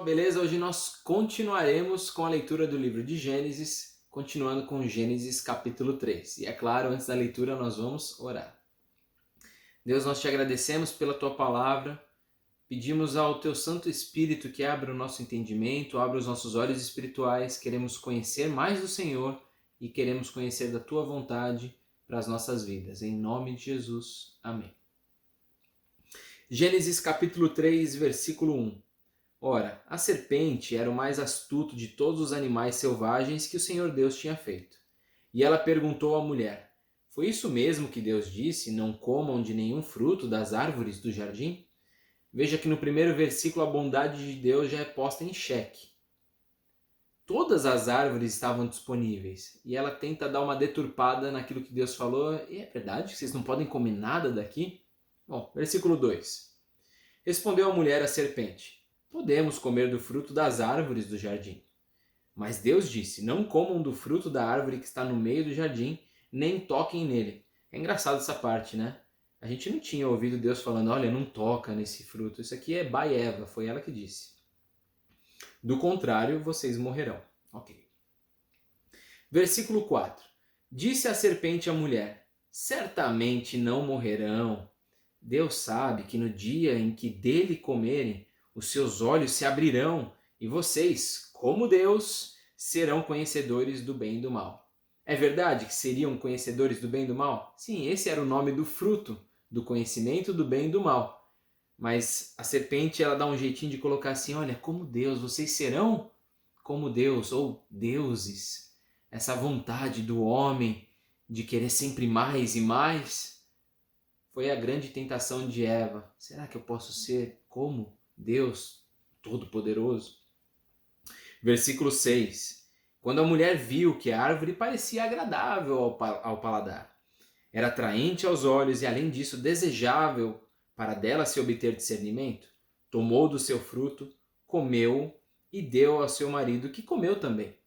Beleza? Hoje nós continuaremos com a leitura do livro de Gênesis, continuando com Gênesis capítulo 3. E é claro, antes da leitura nós vamos orar. Deus, nós te agradecemos pela tua palavra, pedimos ao teu Santo Espírito que abra o nosso entendimento, abra os nossos olhos espirituais, queremos conhecer mais do Senhor e queremos conhecer da tua vontade para as nossas vidas. Em nome de Jesus, amém. Gênesis capítulo 3, versículo 1. Ora, a serpente era o mais astuto de todos os animais selvagens que o Senhor Deus tinha feito. E ela perguntou à mulher: Foi isso mesmo que Deus disse, não comam de nenhum fruto das árvores do jardim? Veja que no primeiro versículo a bondade de Deus já é posta em xeque. Todas as árvores estavam disponíveis e ela tenta dar uma deturpada naquilo que Deus falou. E é verdade que vocês não podem comer nada daqui? Bom, versículo 2. Respondeu a mulher à serpente: Podemos comer do fruto das árvores do jardim. Mas Deus disse: Não comam do fruto da árvore que está no meio do jardim, nem toquem nele. É engraçado essa parte, né? A gente não tinha ouvido Deus falando: Olha, não toca nesse fruto. Isso aqui é by Eva, foi ela que disse. Do contrário, vocês morrerão. Ok. Versículo 4. Disse a serpente à mulher: Certamente não morrerão. Deus sabe que no dia em que dele comerem, os seus olhos se abrirão e vocês, como Deus, serão conhecedores do bem e do mal. É verdade que seriam conhecedores do bem e do mal? Sim, esse era o nome do fruto, do conhecimento do bem e do mal. Mas a serpente, ela dá um jeitinho de colocar assim: olha, como Deus, vocês serão como Deus, ou deuses. Essa vontade do homem de querer sempre mais e mais foi a grande tentação de Eva. Será que eu posso ser como Deus Todo-Poderoso? Versículo 6. Quando a mulher viu que a árvore parecia agradável ao paladar, era atraente aos olhos e, além disso, desejável para dela se obter discernimento, tomou do seu fruto, comeu e deu ao seu marido, que comeu também.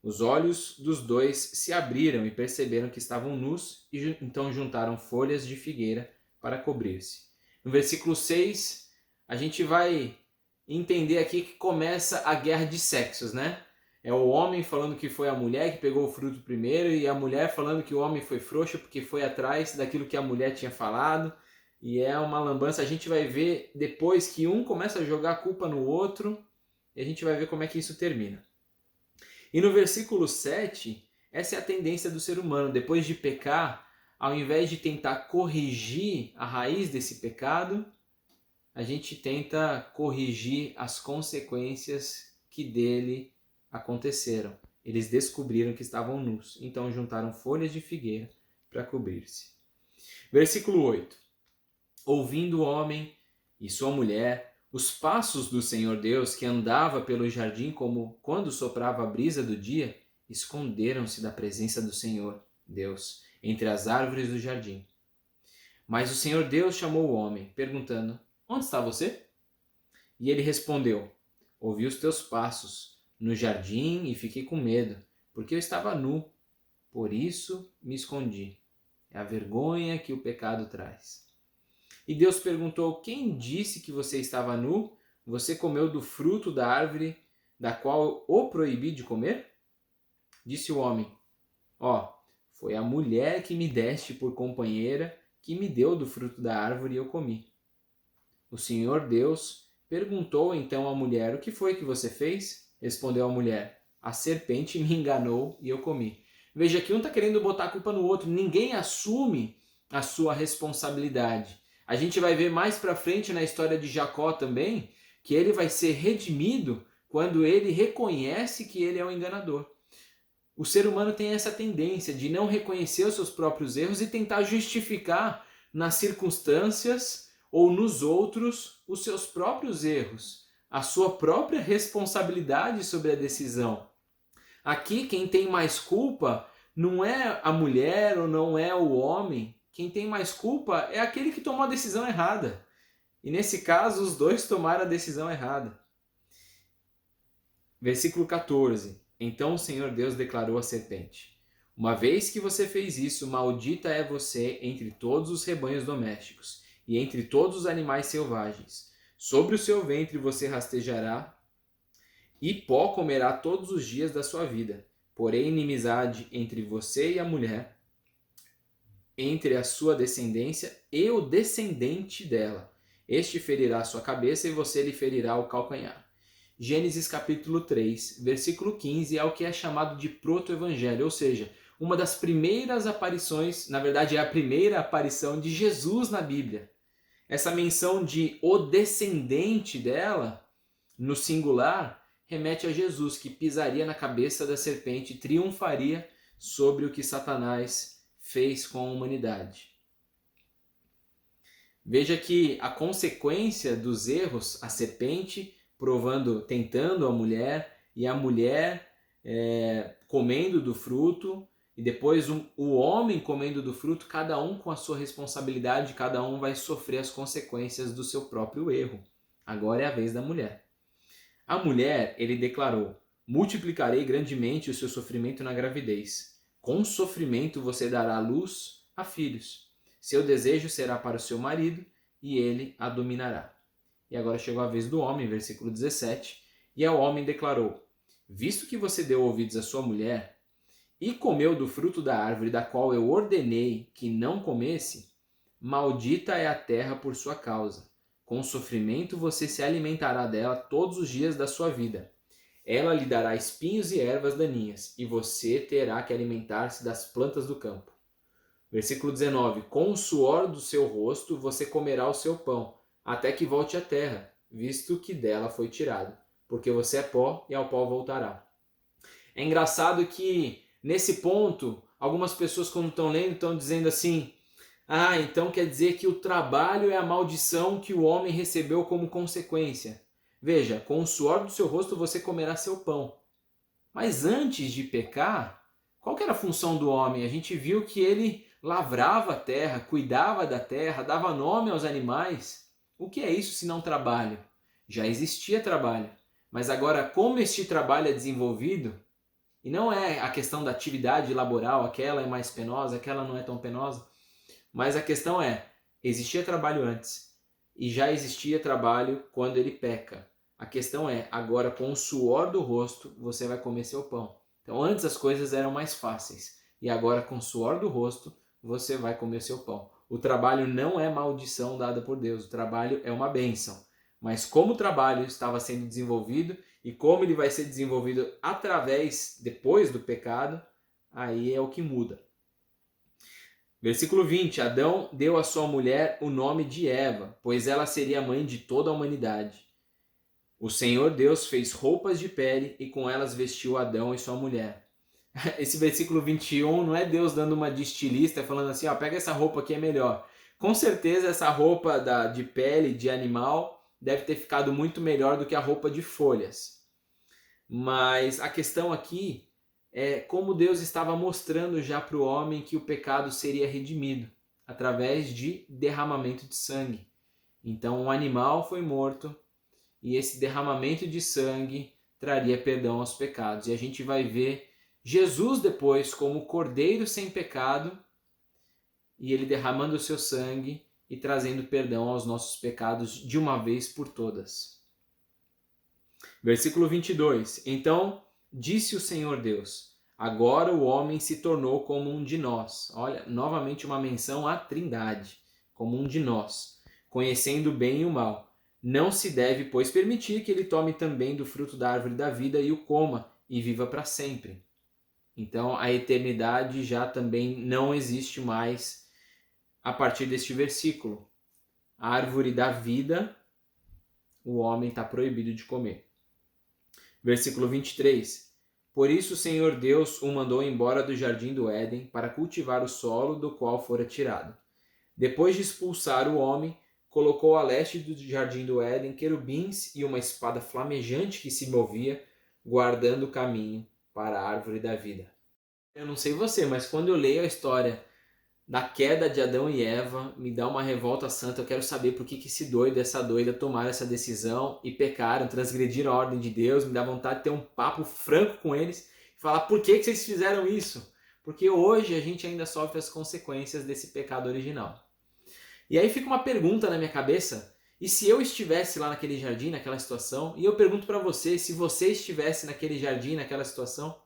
Os olhos dos dois se abriram e perceberam que estavam nus e então juntaram folhas de figueira para cobrir-se. No versículo 6, a gente vai entender aqui que começa a guerra de sexos, né? É o homem falando que foi a mulher que pegou o fruto primeiro e a mulher falando que o homem foi frouxo porque foi atrás daquilo que a mulher tinha falado. E é uma lambança. A gente vai ver depois que um começa a jogar a culpa no outro e a gente vai ver como é que isso termina. E no versículo 7, essa é a tendência do ser humano. Depois de pecar, ao invés de tentar corrigir a raiz desse pecado, a gente tenta corrigir as consequências que dele aconteceram. Eles descobriram que estavam nus, então juntaram folhas de figueira para cobrir-se. Versículo 8. Ouvindo o homem e sua mulher os passos do Senhor Deus, que andava pelo jardim como quando soprava a brisa do dia, esconderam-se da presença do Senhor Deus entre as árvores do jardim. Mas o Senhor Deus chamou o homem, perguntando: Onde está você? E ele respondeu: Ouvi os teus passos no jardim e fiquei com medo, porque eu estava nu. Por isso me escondi. É a vergonha que o pecado traz. E Deus perguntou: Quem disse que você estava nu? Você comeu do fruto da árvore da qual o proibi de comer? Disse o homem: Foi a mulher que me deste por companheira que me deu do fruto da árvore e eu comi. O Senhor Deus perguntou então à mulher: O que foi que você fez? Respondeu a mulher: A serpente me enganou e eu comi. Veja que um está querendo botar a culpa no outro. Ninguém assume a sua responsabilidade. A gente vai ver mais para frente na história de Jacó também que ele vai ser redimido quando ele reconhece que ele é o enganador. O ser humano tem essa tendência de não reconhecer os seus próprios erros e tentar justificar nas circunstâncias ou nos outros os seus próprios erros, a sua própria responsabilidade sobre a decisão. Aqui quem tem mais culpa não é a mulher ou não é o homem. Quem tem mais culpa é aquele que tomou a decisão errada. E nesse caso, os dois tomaram a decisão errada. Versículo 14. Então o Senhor Deus declarou à serpente: Uma vez que você fez isso, maldita é você entre todos os rebanhos domésticos e entre todos os animais selvagens. Sobre o seu ventre você rastejará e pó comerá todos os dias da sua vida. Porém, inimizade entre você e a mulher, entre a sua descendência e o descendente dela. Este ferirá a sua cabeça e você lhe ferirá o calcanhar. Gênesis capítulo 3, versículo 15 é o que é chamado de proto-evangelho, ou seja, uma das primeiras aparições, na verdade é a primeira aparição de Jesus na Bíblia. Essa menção de o descendente dela, no singular, remete a Jesus, que pisaria na cabeça da serpente e triunfaria sobre o que Satanás fez com a humanidade. Veja que a consequência dos erros, a serpente tentando a mulher, e a mulher comendo do fruto, e depois o homem comendo do fruto, cada um com a sua responsabilidade, cada um vai sofrer as consequências do seu próprio erro. Agora é a vez da mulher. A mulher, ele declarou: multiplicarei grandemente o seu sofrimento na gravidez. Com sofrimento você dará à luz a filhos. Seu desejo será para o seu marido e ele a dominará. E agora chegou a vez do homem, versículo 17. E ao homem declarou: visto que você deu ouvidos à sua mulher e comeu do fruto da árvore da qual eu ordenei que não comesse, maldita é a terra por sua causa. Com sofrimento você se alimentará dela todos os dias da sua vida. Ela lhe dará espinhos e ervas daninhas, e você terá que alimentar-se das plantas do campo. Versículo 19. Com o suor do seu rosto você comerá o seu pão, até que volte à terra, visto que dela foi tirado, porque você é pó e ao pó voltará. É engraçado que, nesse ponto, algumas pessoas, quando estão lendo, estão dizendo assim: ah, então quer dizer que o trabalho é a maldição que o homem recebeu como consequência. Veja, com o suor do seu rosto você comerá seu pão. Mas antes de pecar, qual que era a função do homem? A gente viu que ele lavrava a terra, cuidava da terra, dava nome aos animais. O que é isso se não trabalho? Já existia trabalho, mas agora como este trabalho é desenvolvido, e não é a questão da atividade laboral, aquela é mais penosa, aquela não é tão penosa, mas a questão é, existia trabalho antes e já existia trabalho quando ele peca. A questão é, agora com o suor do rosto você vai comer seu pão. Então antes as coisas eram mais fáceis e agora com o suor do rosto você vai comer seu pão. O trabalho não é maldição dada por Deus, o trabalho é uma bênção. Mas como o trabalho estava sendo desenvolvido e como ele vai ser desenvolvido depois do pecado, aí é o que muda. Versículo 20. Adão deu à sua mulher o nome de Eva, pois ela seria a mãe de toda a humanidade. O Senhor Deus fez roupas de pele e com elas vestiu Adão e sua mulher. Esse versículo 21 não é Deus dando uma de estilista falando assim, ó, pega essa roupa aqui é melhor. Com certeza essa roupa de pele de animal deve ter ficado muito melhor do que a roupa de folhas. Mas a questão aqui é como Deus estava mostrando já para o homem que o pecado seria redimido através de derramamento de sangue. Então um animal foi morto e esse derramamento de sangue traria perdão aos pecados. E a gente vai ver Jesus depois como cordeiro sem pecado e ele derramando o seu sangue e trazendo perdão aos nossos pecados de uma vez por todas. Versículo 22. Então disse o Senhor Deus: agora o homem se tornou como um de nós. Olha, novamente uma menção à Trindade, como um de nós, conhecendo o bem e o mal. Não se deve, pois, permitir que ele tome também do fruto da árvore da vida e o coma e viva para sempre. Então a eternidade já também não existe mais a partir deste versículo. A árvore da vida, o homem está proibido de comer. Versículo 23. Por isso o Senhor Deus o mandou embora do jardim do Éden para cultivar o solo do qual fora tirado. Depois de expulsar o homem, colocou a leste do jardim do Éden querubins e uma espada flamejante que se movia, guardando o caminho para a árvore da vida. Eu não sei você, mas quando eu leio a história da queda de Adão e Eva, me dá uma revolta santa. Eu quero saber por que esse doido, essa doida tomaram essa decisão e pecaram, transgrediram a ordem de Deus. Me dá vontade de ter um papo franco com eles e falar por que vocês fizeram isso. Porque hoje a gente ainda sofre as consequências desse pecado original. E aí fica uma pergunta na minha cabeça, E se eu estivesse lá naquele jardim, naquela situação, e eu pergunto para você, se você estivesse naquele jardim, naquela situação,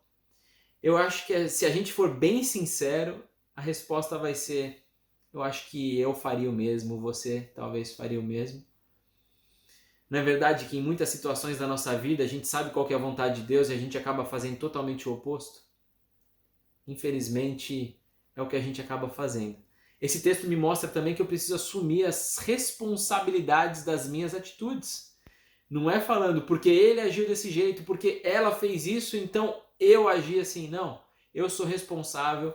eu acho que se a gente for bem sincero, a resposta vai ser: eu acho que eu faria o mesmo, você talvez faria o mesmo. Não é verdade que em muitas situações da nossa vida a gente sabe qual que é a vontade de Deus e a gente acaba fazendo totalmente o oposto? Infelizmente, é o que a gente acaba fazendo. Esse texto me mostra também que eu preciso assumir as responsabilidades das minhas atitudes. Não é falando porque ele agiu desse jeito, porque ela fez isso, então eu agi assim. Não. Eu sou responsável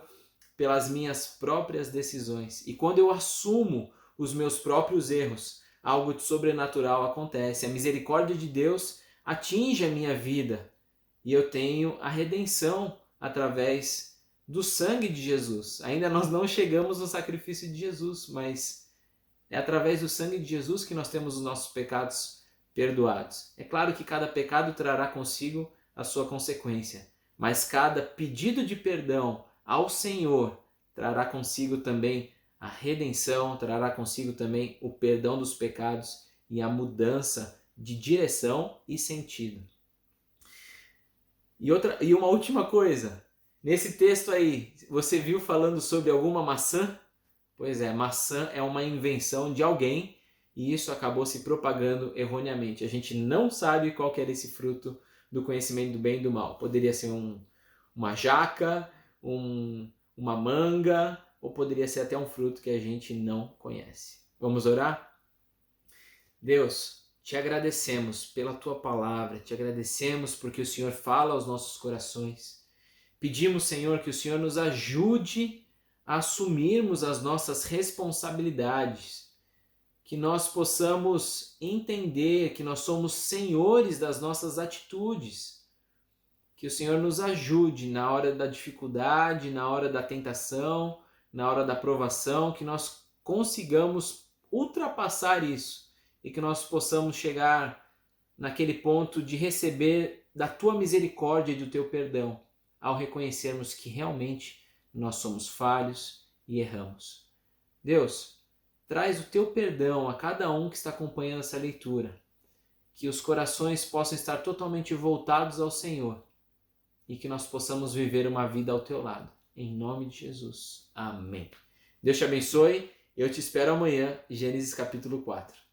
pelas minhas próprias decisões. E quando eu assumo os meus próprios erros, algo de sobrenatural acontece. A misericórdia de Deus atinge a minha vida e eu tenho a redenção através do sangue de Jesus. Ainda nós não chegamos no sacrifício de Jesus, mas é através do sangue de Jesus que nós temos os nossos pecados perdoados. É claro que cada pecado trará consigo a sua consequência, mas cada pedido de perdão ao Senhor trará consigo também a redenção, trará consigo também o perdão dos pecados e a mudança de direção e sentido. E uma última coisa, nesse texto aí, você viu falando sobre alguma maçã? Pois é, maçã é uma invenção de alguém e isso acabou se propagando erroneamente. A gente não sabe qual que era esse fruto do conhecimento do bem e do mal. Poderia ser uma jaca, uma manga, ou poderia ser até um fruto que a gente não conhece. Vamos orar? Deus, te agradecemos pela tua palavra, te agradecemos porque o Senhor fala aos nossos corações. Pedimos, Senhor, que o Senhor nos ajude a assumirmos as nossas responsabilidades, que nós possamos entender que nós somos senhores das nossas atitudes, que o Senhor nos ajude na hora da dificuldade, na hora da tentação, na hora da provação, que nós consigamos ultrapassar isso e que nós possamos chegar naquele ponto de receber da tua misericórdia e do teu perdão, ao reconhecermos que realmente nós somos falhos e erramos. Deus, traz o teu perdão a cada um que está acompanhando essa leitura, que os corações possam estar totalmente voltados ao Senhor e que nós possamos viver uma vida ao teu lado. Em nome de Jesus. Amém. Deus te abençoe. Eu te espero amanhã, Gênesis capítulo 4.